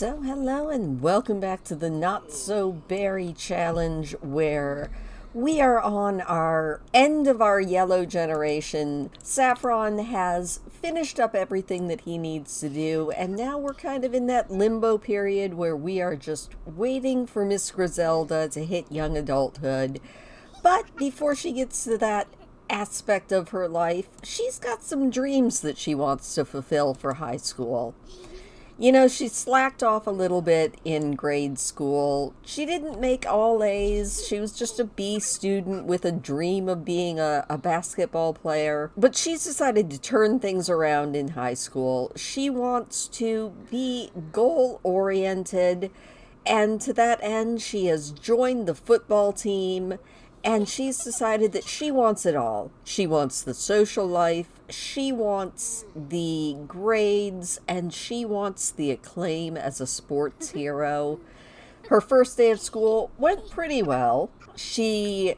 So hello and welcome back to the Not So Berry Challenge, where we are on our end of our yellow generation. Saffron has finished up everything that he needs to do, and now we're kind of in that limbo period where we are just waiting for Miss Grizelda to hit young adulthood. But before she gets to that aspect of her life, she's got some dreams that she wants to fulfill for high school. You know, she slacked off a little bit in grade school. She didn't make all A's. She was just a B student with a dream of being a basketball player. But she's decided to turn things around in high school. She wants to be goal-oriented, and to that end, she has joined the football team. And she's decided that she wants it all. She wants the social life, she wants the grades, and she wants the acclaim as a sports hero. Her first day of school went pretty well. She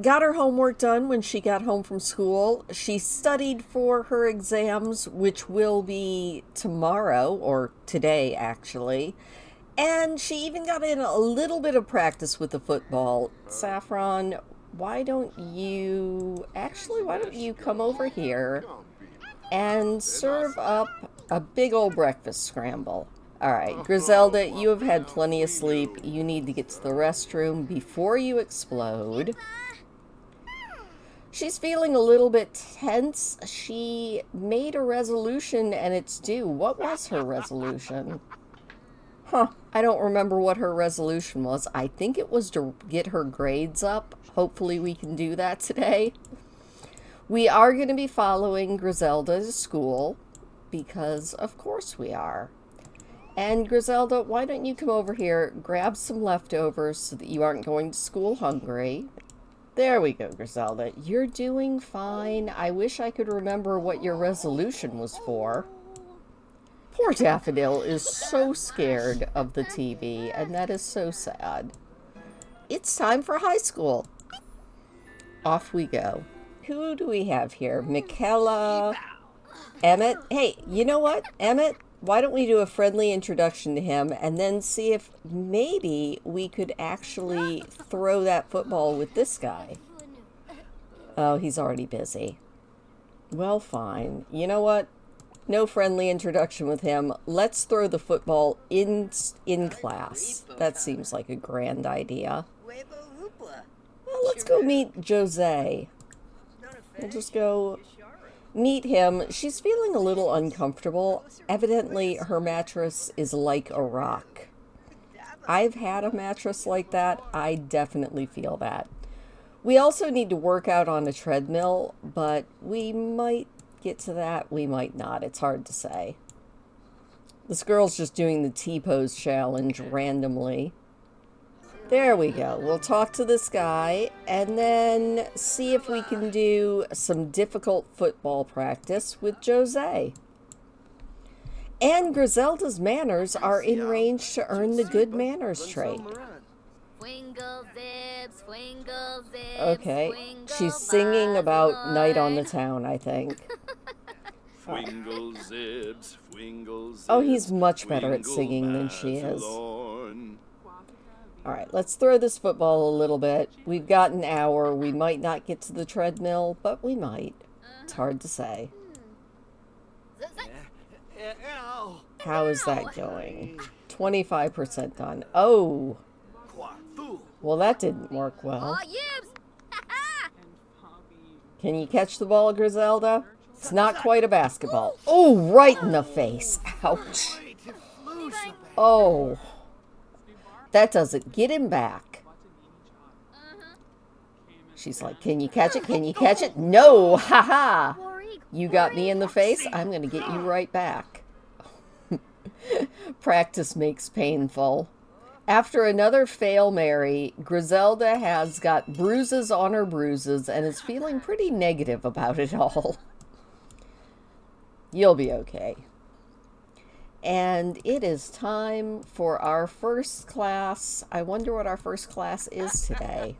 got her homework done when she got home from school. She studied for her exams, which will be tomorrow, or today actually. And she even got in a little bit of practice with the football. Saffron, why don't you come over here and serve up a big old breakfast scramble? All right, Grizelda, you have had plenty of sleep. You need to get to the restroom before you explode. She's feeling a little bit tense. She made a resolution and it's due. What was her resolution? I don't remember what her resolution was. I think it was to get her grades up. Hopefully we can do that today. We are going to be following Grizelda to school because of course we are. And Grizelda, why don't you come over here, grab some leftovers so that you aren't going to school hungry. There we go, Grizelda. You're doing fine. I wish I could remember what your resolution was for. Poor Daffodil is so scared of the TV, and that is so sad. It's time for high school. Off we go. Who do we have here? Michaela, Emmett. Hey, you know what, Emmett? Why don't we do a friendly introduction to him and then see if maybe we could actually throw that football with this guy? Oh, he's already busy. Well, fine. You know what? No friendly introduction with him. Let's throw the football in class. That seems like a grand idea. Well, let's go meet Jose. We'll just go meet him. She's feeling a little uncomfortable. Evidently, her mattress is like a rock. I've had a mattress like that. I definitely feel that. We also need to work out on a treadmill, but we might get to that, we might not. It's hard to say. This girl's just doing the T-pose challenge randomly. There we go. We'll talk to this guy and then see if we can do some difficult football practice with Jose. And Grizelda's manners are in range to earn the good manners trait. Okay, she's singing about Night on the Town, I think. Oh, he's much better at singing than she is. Alright, let's throw this football a little bit. We've got an hour. We might not get to the treadmill, but we might. It's hard to say. How is that going? 25% done. Oh! Well, that didn't work well. Can you catch the ball, Grizelda? It's not quite a basketball. Oh, right in the face. Ouch. Oh. That doesn't get him back. She's like, can you catch it? Can you catch it? No! Ha-ha! You got me in the face. I'm going to get you right back. Practice makes painful. After another fail Mary, Grizelda has got bruises on her bruises and is feeling pretty negative about it all. You'll be okay. And it is time for our first class. I wonder what our first class is today.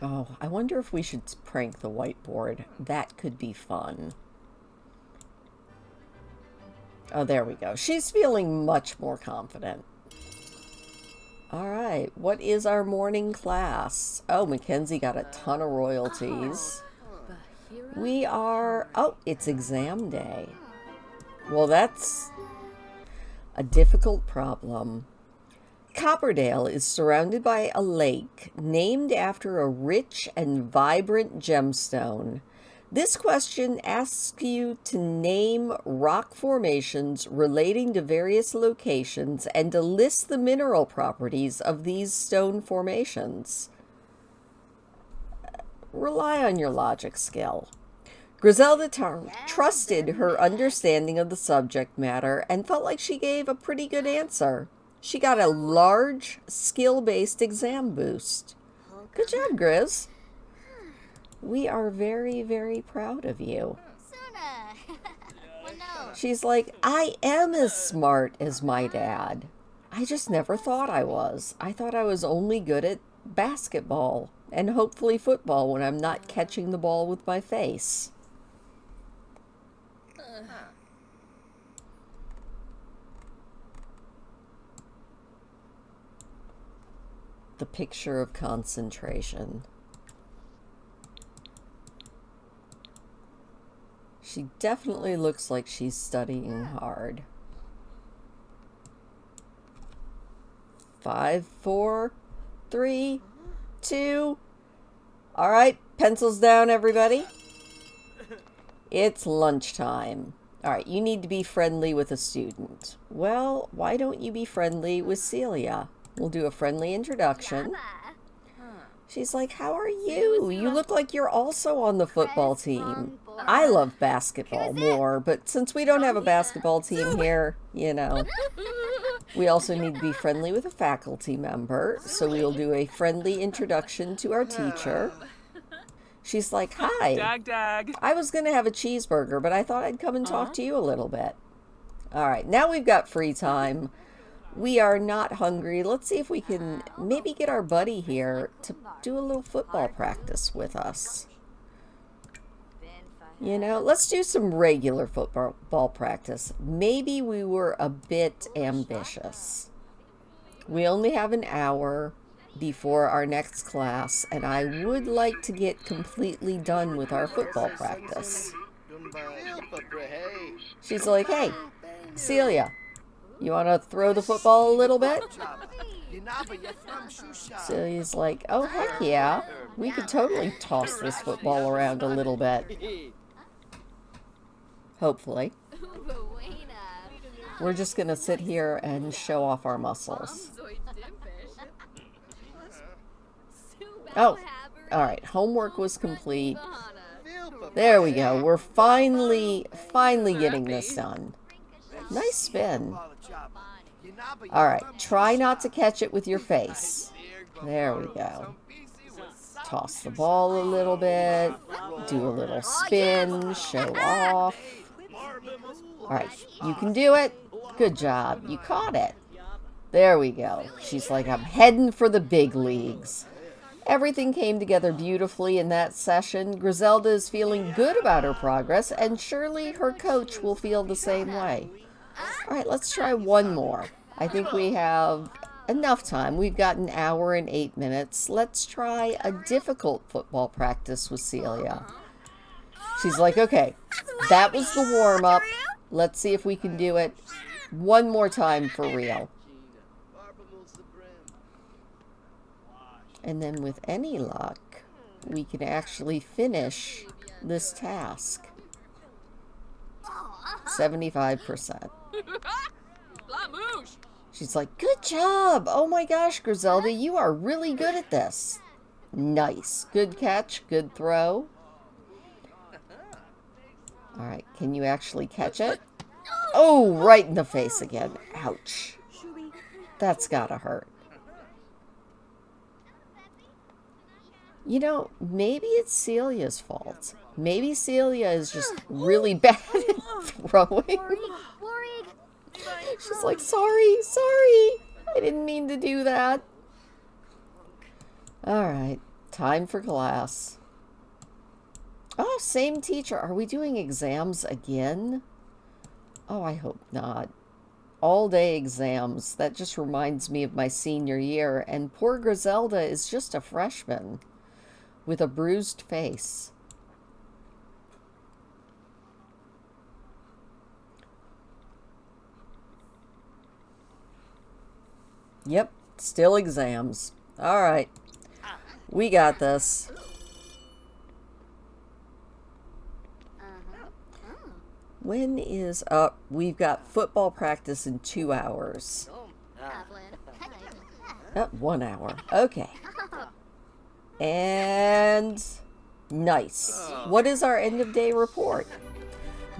Oh, I wonder if we should prank the whiteboard. That could be fun. Oh, there we go. She's feeling much more confident. All right, what is our morning class? Oh, Mackenzie got a ton of royalties. We are... Oh, it's exam day. Well, that's a difficult problem. Copperdale is surrounded by a lake named after a rich and vibrant gemstone. This question asks you to name rock formations relating to various locations and to list the mineral properties of these stone formations. Rely on your logic skill. Grizelda trusted her understanding of the subject matter and felt like she gave a pretty good answer. She got a large, skill-based exam boost. Good job, Grizz. We are very, very proud of you. She's like, I am as smart as my dad. I just never thought I was. I thought I was only good at basketball and hopefully football when I'm not catching the ball with my face. The picture of concentration. She definitely looks like she's studying hard. 5, 4, 3, 2. All right, pencils down, everybody. It's lunchtime. All right, you need to be friendly with a student. Well, why don't you be friendly with Celia? We'll do a friendly introduction. She's like, how are you? You look like you're also on the football team. I love basketball more, but since we don't have a basketball team here, you know, we also need to be friendly with a faculty member. So we'll do a friendly introduction to our teacher. She's like, hi. I was going to have a cheeseburger, but I thought I'd come and talk to you a little bit. All right, now we've got free time. We are not hungry. Let's see if we can maybe get our buddy here to do a little football practice with us. You know, let's do some regular football practice. Maybe we were a bit ambitious. We only have an hour before our next class, and I would like to get completely done with our football practice. She's like, hey, Celia, you want to throw the football a little bit? Celia's like, oh, heck yeah. We could totally toss this football around a little bit. Hopefully. We're just going to sit here and show off our muscles. Oh, all right. Homework was complete. There we go. We're finally getting this done. Nice spin. All right. Try not to catch it with your face. There we go. Toss the ball a little bit. Do a little spin. Show off. All right. You can do it. Good job. You caught it. There we go. She's like, I'm heading for the big leagues. Everything came together beautifully in that session. Grizelda is feeling good about her progress, and surely her coach will feel the same way. All right, let's try one more. I think we have enough time. We've got an hour and 8 minutes. Let's try a difficult football practice with Celia. She's like, okay, that was the warm-up. Let's see if we can do it one more time for real. And then with any luck, we can actually finish this task. 75%. She's like, good job. Oh my gosh, Grizelda, you are really good at this. Nice. Good catch. Good throw. All right. Can you actually catch it? Oh, right in the face again. Ouch. That's gotta hurt. You know, maybe it's Celia's fault. Maybe Celia is just really bad at throwing. She's like, sorry. I didn't mean to do that. All right, time for class. Oh, same teacher. Are we doing exams again? Oh, I hope not. All day exams. That just reminds me of my senior year, and poor Grizelda is just a freshman with a bruised face. Yep, still exams. All right, we got this. When is up? We've got football practice in 2 hours. 1 hour. Okay. And nice. What is our end of day report?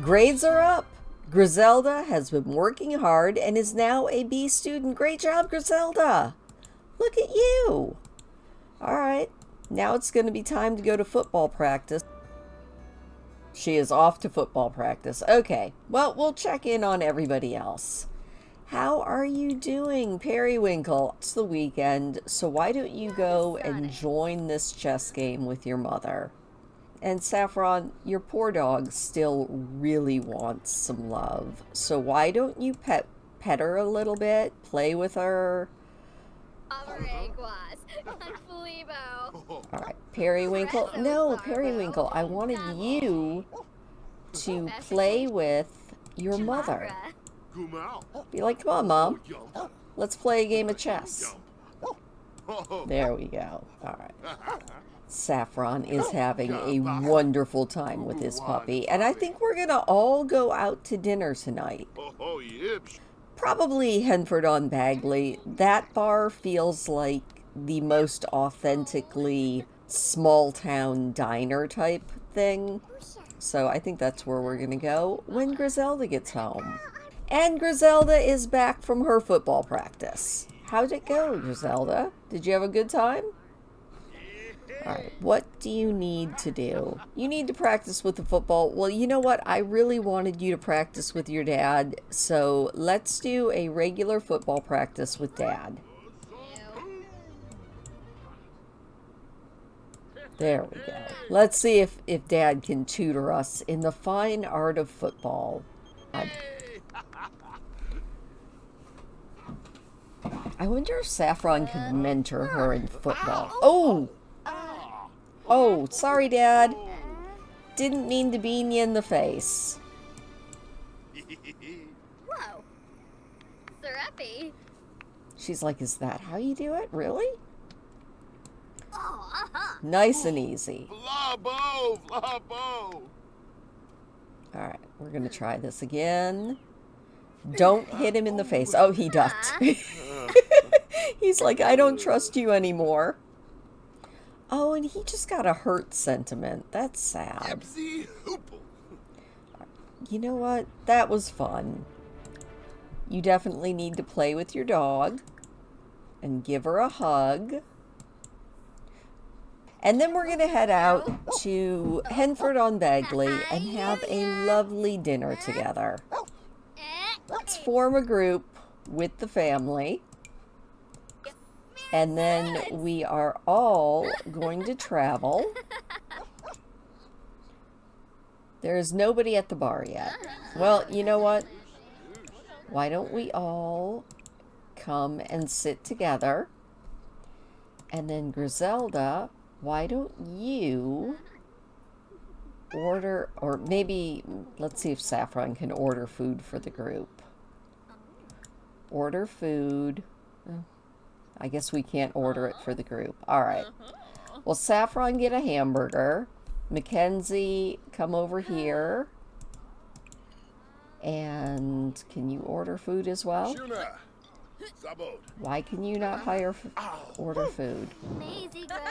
Grades are up. Grizelda has been working hard and is now a B student. Great job, Grizelda. Look at you. All right. Now it's going to be time to go to football practice. She is off to football practice. Okay. Well, we'll check in on everybody else. How are you doing, Periwinkle? It's the weekend, so why don't you go and join this chess game with your mother? And Saffron, your poor dog still really wants some love. So why don't you pet her a little bit, play with her? All right, Periwinkle. No, Periwinkle, I wanted you to play with your mother. Be like, come on, Mom. Let's play a game of chess. There we go. All right. Saffron is having a wonderful time with his puppy, and I think we're going to all go out to dinner tonight. Probably Henford-on-Bagley. That bar feels like the most authentically small-town diner type thing, so I think that's where we're going to go when Grizelda gets home. And Grizelda is back from her football practice. How'd it go, Grizelda? Did you have a good time? Alright, what do you need to do? You need to practice with the football. Well, you know what? I really wanted you to practice with your dad, so let's do a regular football practice with Dad. There we go. Let's see if Dad can tutor us in the fine art of football. I wonder if Saffron could mentor her in football. Oh! Oh, sorry, Dad. Didn't mean to bean you in the face. Whoa. Serapi. She's like, is that how you do it? Really? Nice and easy. All right, we're going to try this again. Don't hit him in the face. Oh, he ducked. He's like, I don't trust you anymore. Oh, and he just got a hurt sentiment. That's sad. You know what? That was fun. You definitely need to play with your dog and give her a hug. And then we're going to head out to Henford-on-Bagley and have a lovely dinner together. Let's form a group with the family. And then we are all going to travel. There is nobody at the bar yet. Well, you know what? Why don't we all come and sit together? And then Grizelda, why don't you order, or maybe let's see if Saffron can order food for the group. Order food. I guess we can't order it for the group. All right. Well, Saffron, get a hamburger. Mackenzie, come over here. And can you order food as well? Why can you not order food?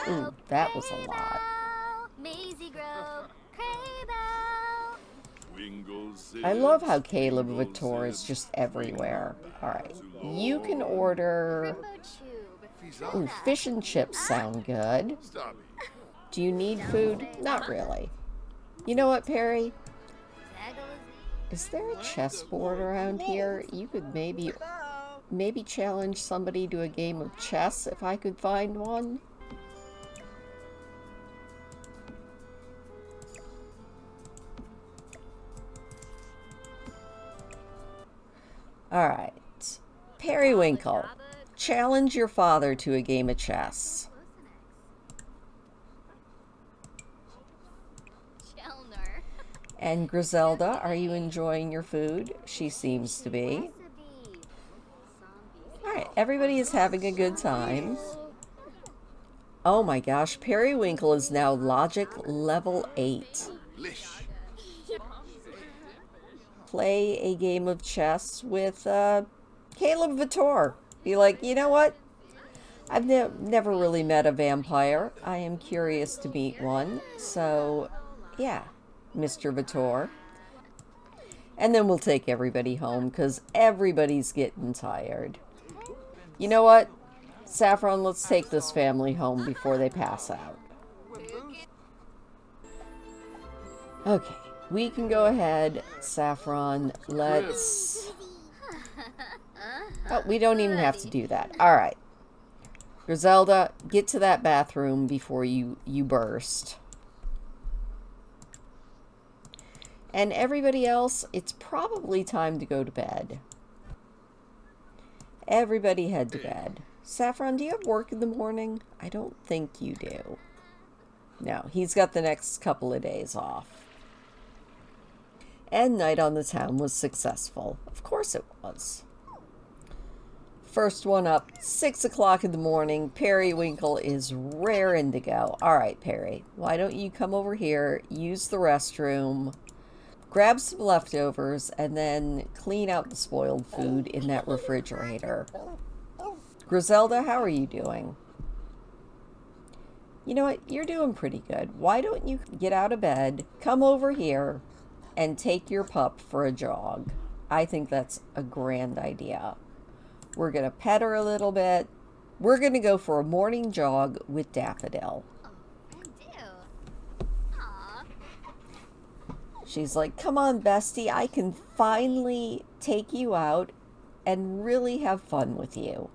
Ooh, that was a lot. I love how Caleb Vitor is just everywhere. All right. You can order... Ooh, fish and chips sound good. Do you need food? Not really. You know what, Perry? Is there a chessboard around here? You could maybe challenge somebody to a game of chess if I could find one. All right. Periwinkle, challenge your father to a game of chess. And Grizelda, are you enjoying your food? She seems to be. Alright, everybody is having a good time. Oh my gosh, Periwinkle is now logic level 8. Play a game of chess with Caleb Vitor. Be like, you know what? I've never really met a vampire. I am curious to meet one. So, yeah, Mr. Vitor. And then we'll take everybody home because everybody's getting tired. You know what? Saffron, let's take this family home before they pass out. Okay, we can go ahead. Saffron, let's... Oh, we don't even have to do that. All right. Grizelda, get to that bathroom before you burst. And everybody else, it's probably time to go to bed. Everybody head to bed. Saffron, do you have work in the morning? I don't think you do. No, he's got the next couple of days off. And night on the town was successful. Of course it was. First one up, 6 o'clock in the morning. Periwinkle is raring to go. All right, Perry, why don't you come over here, use the restroom, grab some leftovers, and then clean out the spoiled food in that refrigerator. Grizelda, how are you doing? You know what? You're doing pretty good. Why don't you get out of bed, come over here, and take your pup for a jog? I think that's a grand idea. We're going to pet her a little bit. We're going to go for a morning jog with Daffodil. She's like, come on, bestie, I can finally take you out and really have fun with you.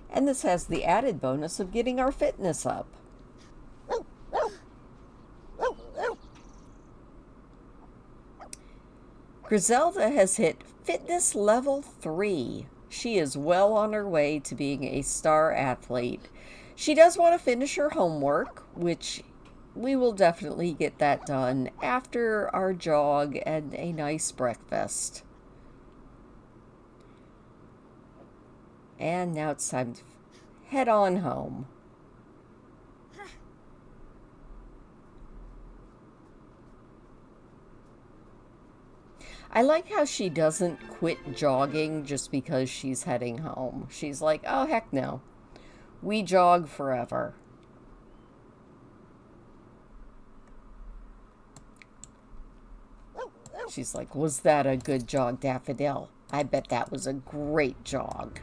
And this has the added bonus of getting our fitness up. Grizelda has hit fitness level 3. She is well on her way to being a star athlete. She does want to finish her homework, which we will definitely get that done after our jog and a nice breakfast. And now it's time to head on home. I like how she doesn't quit jogging just because she's heading home. She's like, oh, heck no. We jog forever. She's like, was that a good jog, Daffodil? I bet that was a great jog.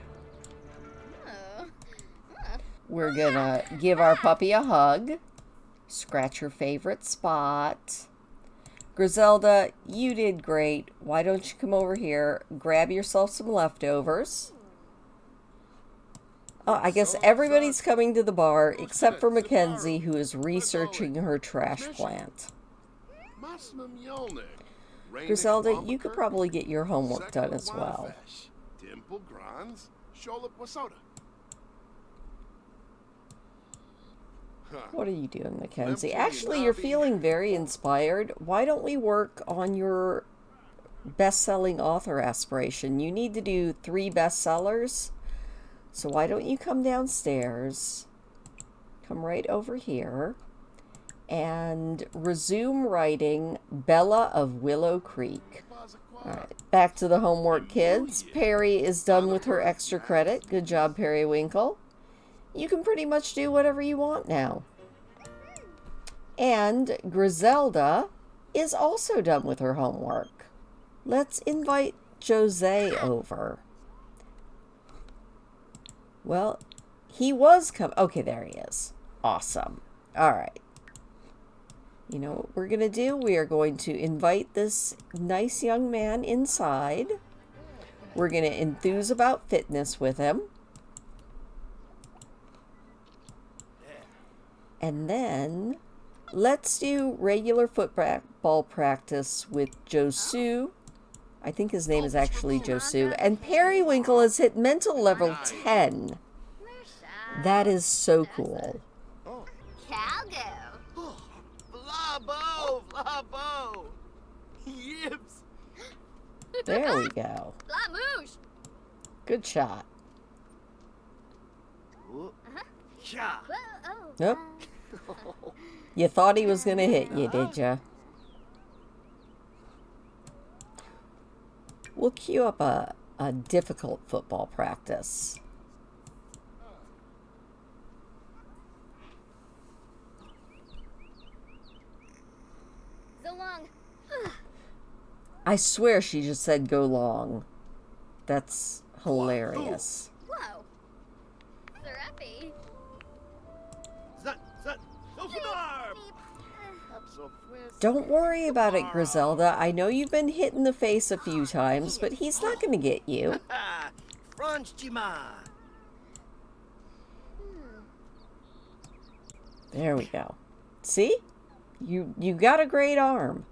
We're gonna give our puppy a hug. Scratch her favorite spot. Grizelda, you did great. Why don't you come over here, grab yourself some leftovers. Oh, I guess everybody's coming to the bar except for Mackenzie, who is researching her trash plant. Grizelda, you could probably get your homework done as well. What are you doing, Mackenzie? Actually, you're feeling very inspired. Why don't we work on your best-selling author aspiration? You need to do 3 bestsellers. So why don't you come downstairs, come right over here, and resume writing Bella of Willow Creek. All right, back to the homework, kids. Perry is done with her extra credit. Good job, Periwinkle. You can pretty much do whatever you want now. And Grizelda is also done with her homework. Let's invite Jose over. Well, he was okay, there he is. Awesome. All right. You know what we're going to do? We are going to invite this nice young man inside. We're going to enthuse about fitness with him. And then let's do regular football practice with Josu. I think his name is actually Josu. And Periwinkle has hit mental level 10. That is so cool. Calgo. Flabo, Flabo. Yips. There we go. Flamouche. Good shot. Yeah. Nope. You thought he was going to hit you, did ya? We'll queue up a difficult football practice. So long. I swear she just said go long. That's hilarious. Whoa. Therapy. Don't worry about it, Grizelda. I know you've been hit in the face a few times, but he's not going to get you. There we go. See? You got a great arm.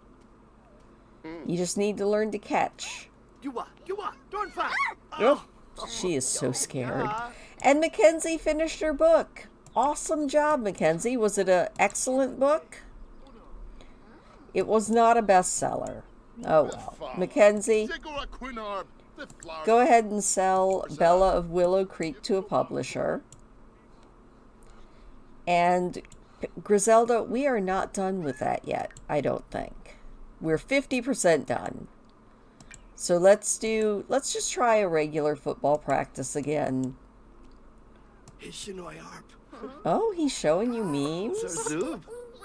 You just need to learn to catch. Oh, she is so scared. And Mackenzie finished her book. Awesome job, Mackenzie. Was it an excellent book? It was not a bestseller. Oh well. Mackenzie, go ahead and sell Bella of Willow Creek to a publisher. And Grizelda, we are not done with that yet, I don't think. We're 50% done. So let's just try a regular football practice again. Oh, he's showing you memes?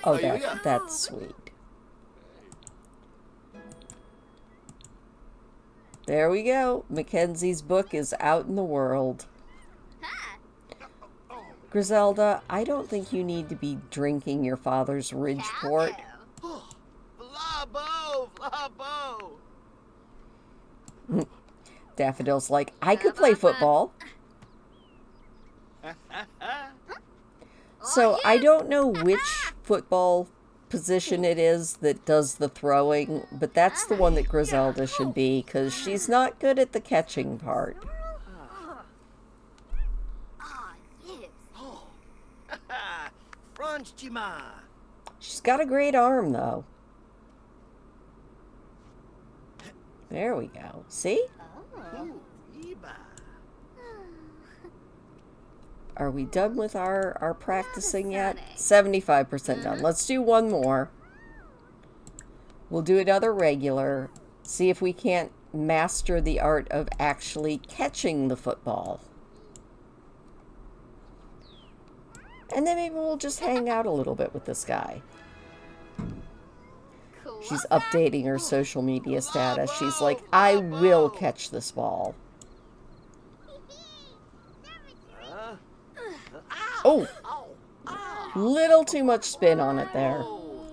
Oh, that's sweet. There we go. Mackenzie's book is out in the world. Grizelda, I don't think you need to be drinking your father's Ridgeport. Flabo, Flabo. Daffodil's like, I could play football. So I don't know which football position it is that does the throwing, but that's the one that Grizelda should be, because she's not good at the catching part. She's got a great arm, though. There we go. See? Are we done with our practicing yet? 75% done. Let's do one more. We'll do another regular. See if we can't master the art of actually catching the football. And then maybe we'll just hang out a little bit with this guy. She's updating her social media status. She's like, I will catch this ball. Oh! Little too much spin on it there. Whoa.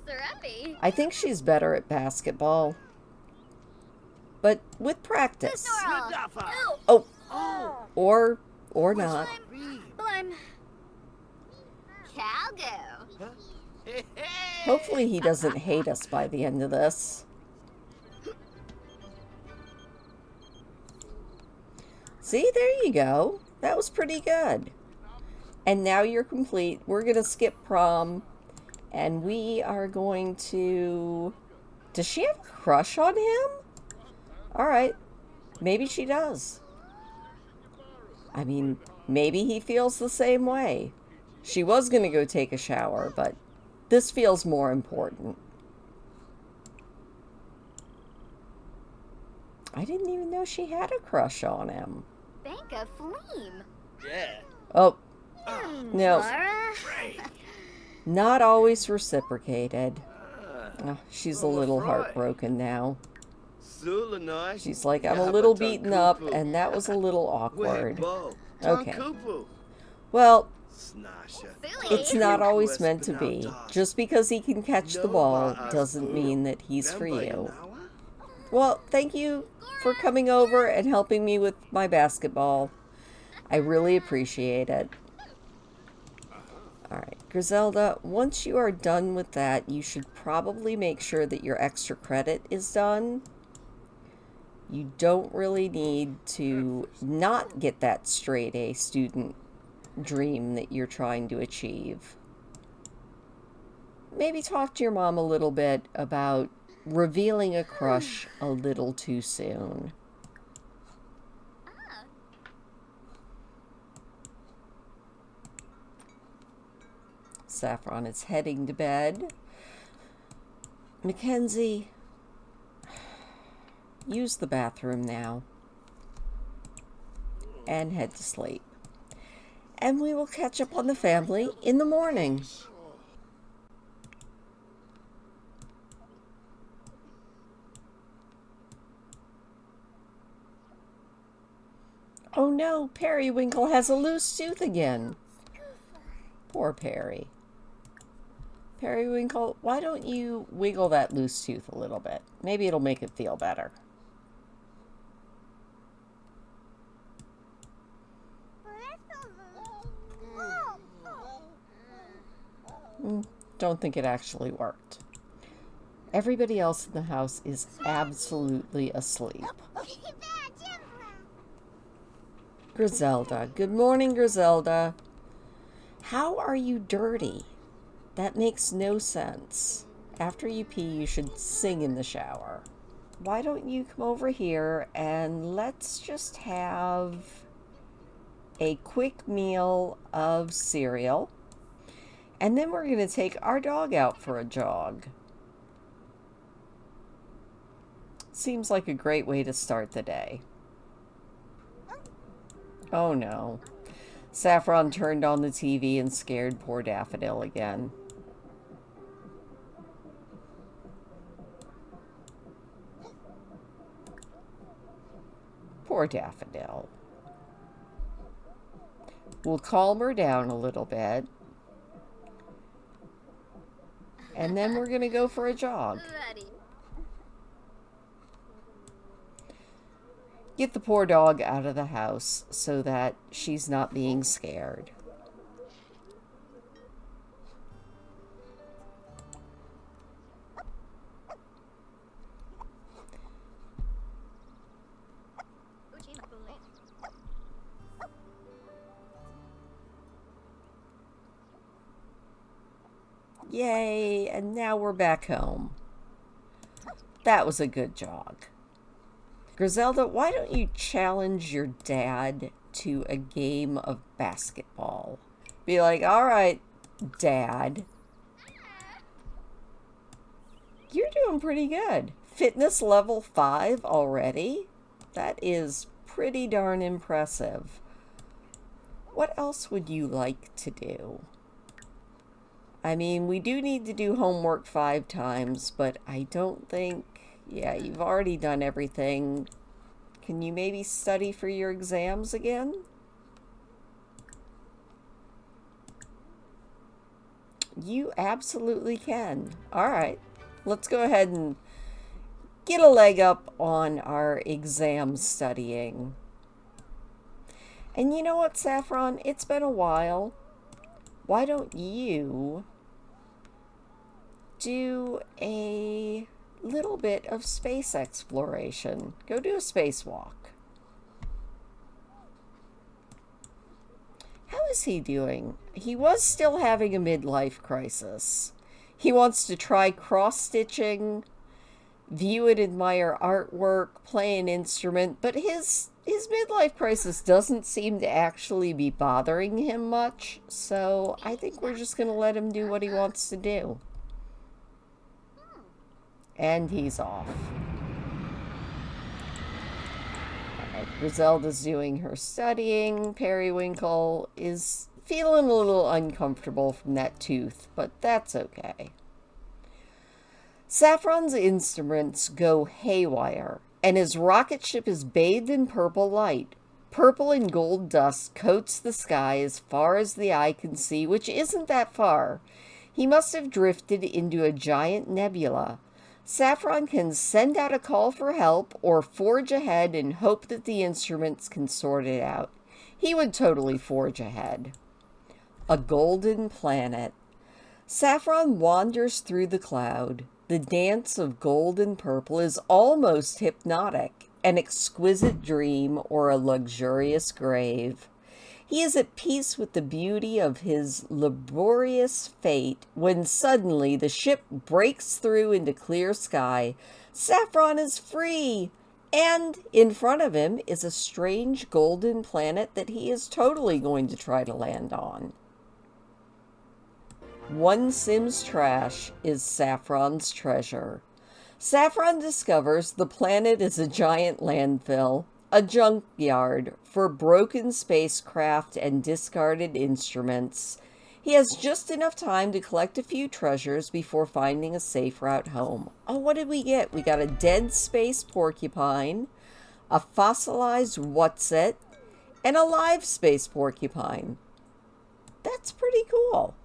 Therapy. I think she's better at basketball. But with practice. Oh! Or not. Blime. Calgo. Hopefully he doesn't hate us by the end of this. See, there you go. That was pretty good. And now you're complete. We're going to skip prom. And we are going to... Does she have a crush on him? Alright. Maybe she does. I mean, maybe he feels the same way. She was going to go take a shower, but this feels more important. I didn't even know she had a crush on him. Bank of Fleam. Yeah. Oh, no. Laura? Not always reciprocated. Oh, she's a little heartbroken now. She's like, I'm a little beaten up, and that was a little awkward. Okay. Well, it's not always meant to be. Just because he can catch the ball doesn't mean that he's for you. Well, thank you for coming over and helping me with my basketball. I really appreciate it. Alright, Grizelda, once you are done with that, you should probably make sure that your extra credit is done. You don't really need to not get that straight A student dream that you're trying to achieve. Maybe talk to your mom a little bit about revealing a crush a little too soon. Saffron is heading to bed. Mackenzie, use the bathroom now and head to sleep. And we will catch up on the family in the morning. Oh no, Periwinkle has a loose tooth again. Poor Perry. Periwinkle, why don't you wiggle that loose tooth a little bit? Maybe it'll make it feel better. Don't think it actually worked. Everybody else in the house is absolutely asleep. Grizelda. Good morning, Grizelda. How are you dirty? That makes no sense. After you pee, you should sing in the shower. Why don't you come over here and let's just have a quick meal of cereal. And then we're going to take our dog out for a jog. Seems like a great way to start the day. Oh no. Saffron turned on the TV and scared poor Daffodil again. Poor Daffodil. We'll calm her down a little bit. And then we're going to go for a jog. Get the poor dog out of the house so that she's not being scared. Yay, and now we're back home. That was a good jog. Grizelda, why don't you challenge your dad to a game of basketball? Be like, all right, Dad. You're doing pretty good. Fitness level 5 already? That is pretty darn impressive. What else would you like to do? I mean, we do need to do homework 5 times, but I don't think... Yeah, you've already done everything. Can you maybe study for your exams again? You absolutely can. All right. Let's go ahead and get a leg up on our exam studying. And you know what, Saffron? It's been a while. Why don't you do a little bit of space exploration? Go do a spacewalk. How is he doing? He was still having a midlife crisis. He wants to try cross-stitching, view and admire artwork, play an instrument, but his midlife crisis doesn't seem to actually be bothering him much, so I think we're just going to let him do what he wants to do. And he's off. Alright, Grizelda's doing her studying. Periwinkle is feeling a little uncomfortable from that tooth, but that's okay. Saffron's instruments go haywire, and his rocket ship is bathed in purple light. Purple and gold dust coats the sky as far as the eye can see, which isn't that far. He must have drifted into a giant nebula. Saffron can send out a call for help or forge ahead and hope that the instruments can sort it out. He would totally forge ahead. A golden planet. Saffron wanders through the cloud. The dance of gold and purple is almost hypnotic, an exquisite dream or a luxurious grave. He is at peace with the beauty of his laborious fate when suddenly the ship breaks through into clear sky. Saffron is free! And in front of him is a strange golden planet that he is totally going to try to land on. One Sim's trash is Saffron's treasure. Saffron discovers the planet is a giant landfill, a junkyard for broken spacecraft and discarded instruments. He has just enough time to collect a few treasures before finding a safe route home. Oh, what did we get? We got a dead space porcupine, a fossilized what's-it, and a live space porcupine. That's pretty cool.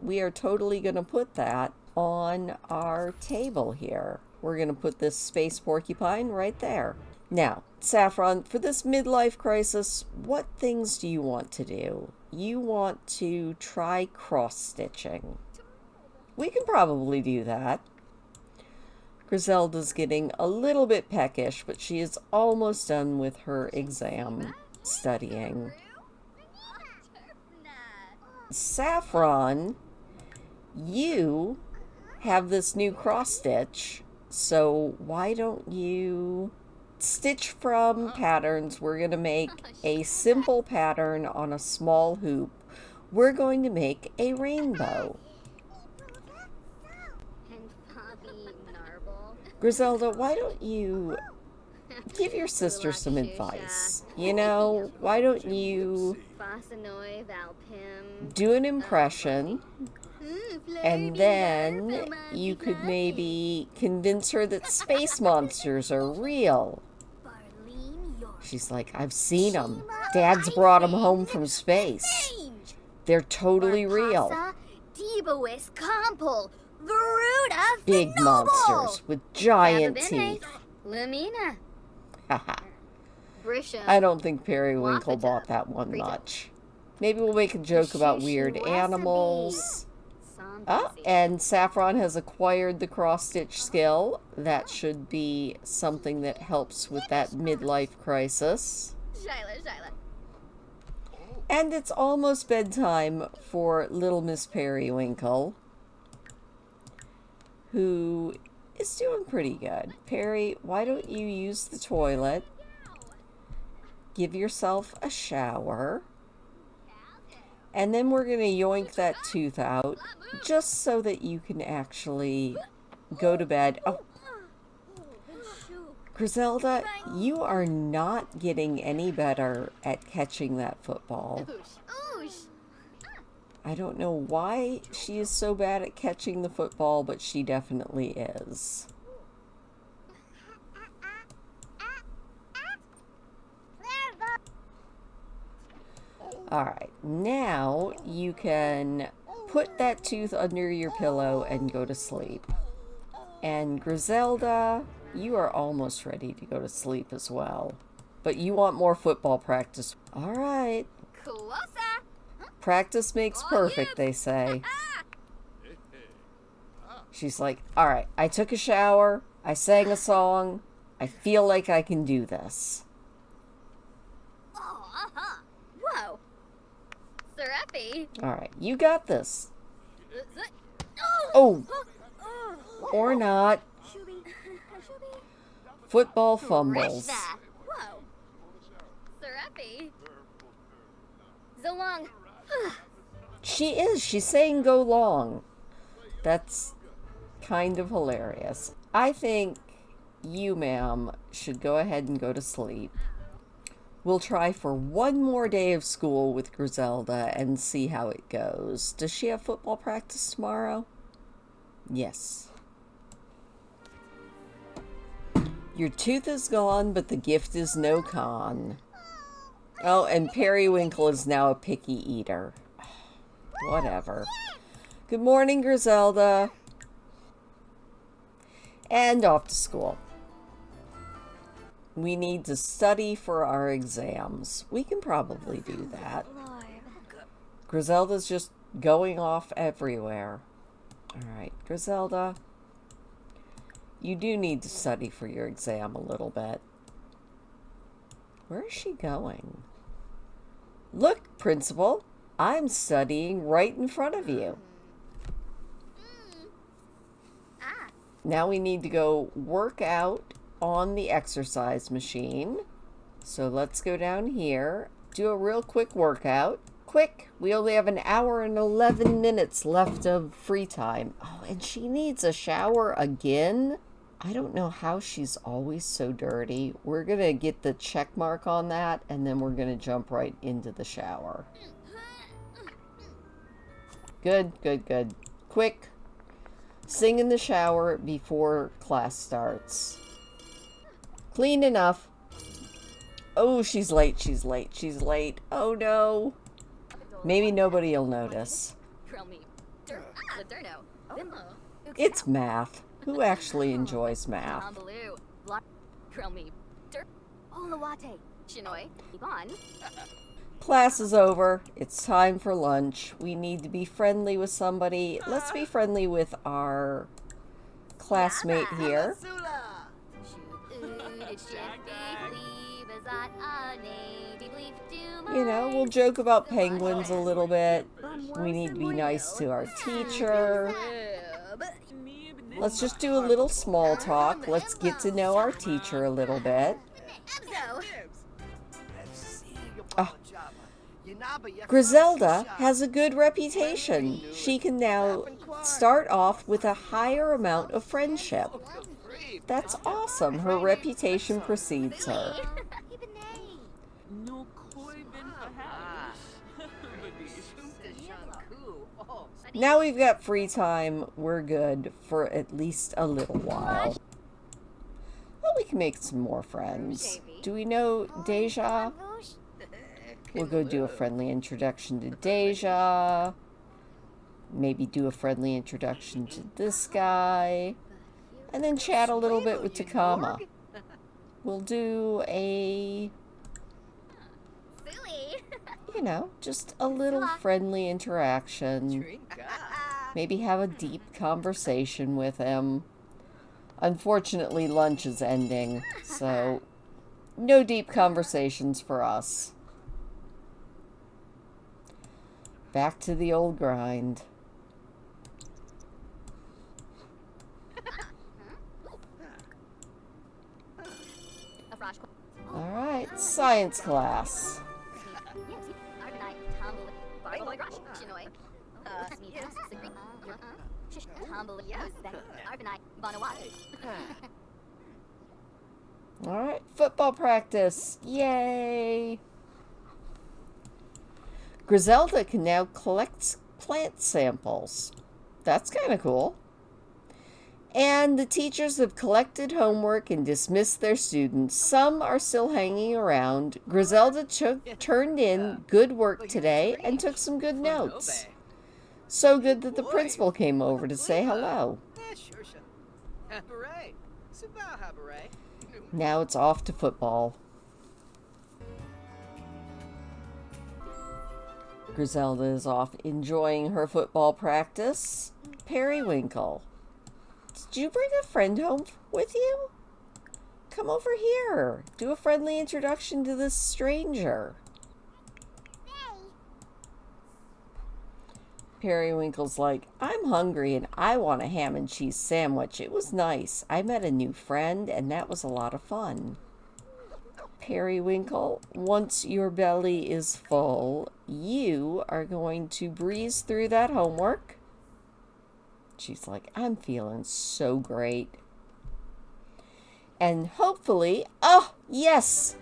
We are totally going to put that on our table here. We're going to put this space porcupine right there. Now, Saffron, for this midlife crisis, what things do you want to do? You want to try cross-stitching. We can probably do that. Grizelda's getting a little bit peckish, but she is almost done with her exam studying. Saffron, you have this new cross-stitch, so why don't you stitch from patterns? We're going to make a simple pattern on a small hoop. We're going to make a rainbow. Grizelda, why don't you give your sister some advice? You know, why don't you do an impression, and then you could maybe convince her that space monsters are real. She's like, I've seen them. Dad's brought them home from space. They're totally real. Big monsters with giant teeth. I don't think Periwinkle bought that one much. Maybe we'll make a joke about weird animals. Oh, and Saffron has acquired the cross-stitch skill. That should be something that helps with that midlife crisis. And it's almost bedtime for little Miss Periwinkle, who is doing pretty good. Perry, why don't you use the toilet? Give yourself a shower. And then we're going to yoink that tooth out, just so that you can actually go to bed. Oh, Grizelda, you are not getting any better at catching that football. I don't know why she is so bad at catching the football, but she definitely is. Alright, now you can put that tooth under your pillow and go to sleep. And Grizelda, you are almost ready to go to sleep as well. But you want more football practice. Alright. Practice makes perfect, they say. She's like, alright, I took a shower, I sang a song, I feel like I can do this. Whoa. Alright, you got this. Oh! Or not. Football fumbles. Whoa. Zolong. She is. She's saying go long. That's kind of hilarious. I think you, ma'am, should go ahead and go to sleep. We'll try for one more day of school with Grizelda and see how it goes. Does she have football practice tomorrow? Yes. Your tooth is gone, but the gift is no con. Oh, and Periwinkle is now a picky eater. Whatever. Good morning, Grizelda. And off to school. We need to study for our exams. We can probably do that. Grizelda's just going off everywhere. Alright, Grizelda, you do need to study for your exam a little bit. Where is she going? Look, Principal, I'm studying right in front of you. Now we need to go work out on the exercise machine. So let's go down here, do a real quick workout. Quick, we only have an hour and 11 minutes left of free time. Oh, and she needs a shower again? I don't know how she's always so dirty. We're going to get the check mark on that, and then we're going to jump right into the shower. Good, good, good. Quick, sing in the shower before class starts. Clean enough. Oh, she's late, she's late, she's late. Oh, no. Maybe nobody will notice. It's math. Who actually enjoys math? Class is over. It's time for lunch. We need to be friendly with somebody. Let's be friendly with our classmate here. You know, we'll joke about penguins a little bit. We need to be nice to our teacher. Let's just do a little small talk. Let's get to know our teacher a little bit. Oh. Grizelda has a good reputation. She can now start off with a higher amount of friendship. That's awesome. Her reputation precedes her. Now we've got free time. We're good for at least a little while. Well, we can make some more friends. Do we know Deja? We'll go do a friendly introduction to Deja. Maybe do a friendly introduction to this guy. And then chat a little bit with Takama. We'll do a... you know, just a little friendly interaction. Maybe have a deep conversation with him. Unfortunately, lunch is ending, so no deep conversations for us. Back to the old grind. Alright, science class. Alright, football practice. Yay! Grizelda can now collect plant samples. That's kind of cool. And the teachers have collected homework and dismissed their students. Some are still hanging around. Grizelda turned in good work today and took some good notes. So good that the principal came over to say hello. Now it's off to football. Grizelda is off enjoying her football practice. Periwinkle. Did you bring a friend home with you? Come over here. Do a friendly introduction to this stranger. Periwinkle's like, I'm hungry and I want a ham and cheese sandwich. It was nice. I met a new friend and that was a lot of fun. Periwinkle, once your belly is full, you are going to breeze through that homework. She's like, I'm feeling so great. And hopefully, oh, yes!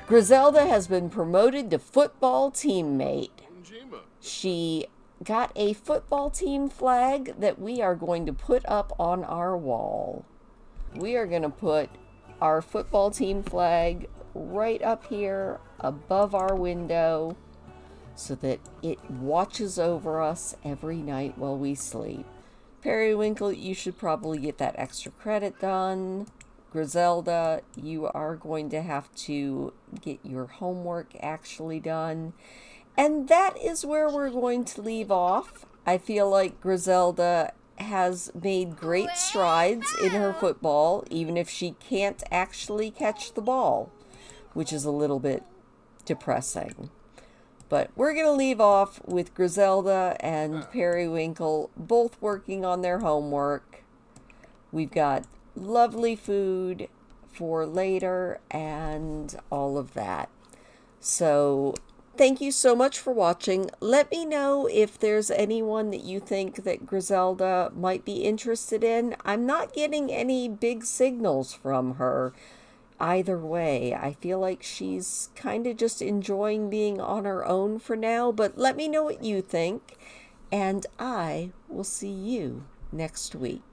Grizelda has been promoted to football teammate. She got a football team flag that we are going to put up on our wall. We are going to put our football team flag right up here above our window so that it watches over us every night while we sleep. Periwinkle, you should probably get that extra credit done. Grizelda, you are going to have to get your homework actually done. And that is where we're going to leave off. I feel like Grizelda has made great strides in her football, even if she can't actually catch the ball, which is a little bit depressing. But we're going to leave off with Grizelda and Periwinkle both working on their homework. We've got lovely food for later and all of that. So thank you so much for watching. Let me know if there's anyone that you think that Grizelda might be interested in. I'm not getting any big signals from her either way. I feel like she's kind of just enjoying being on her own for now, but let me know what you think, and I will see you next week.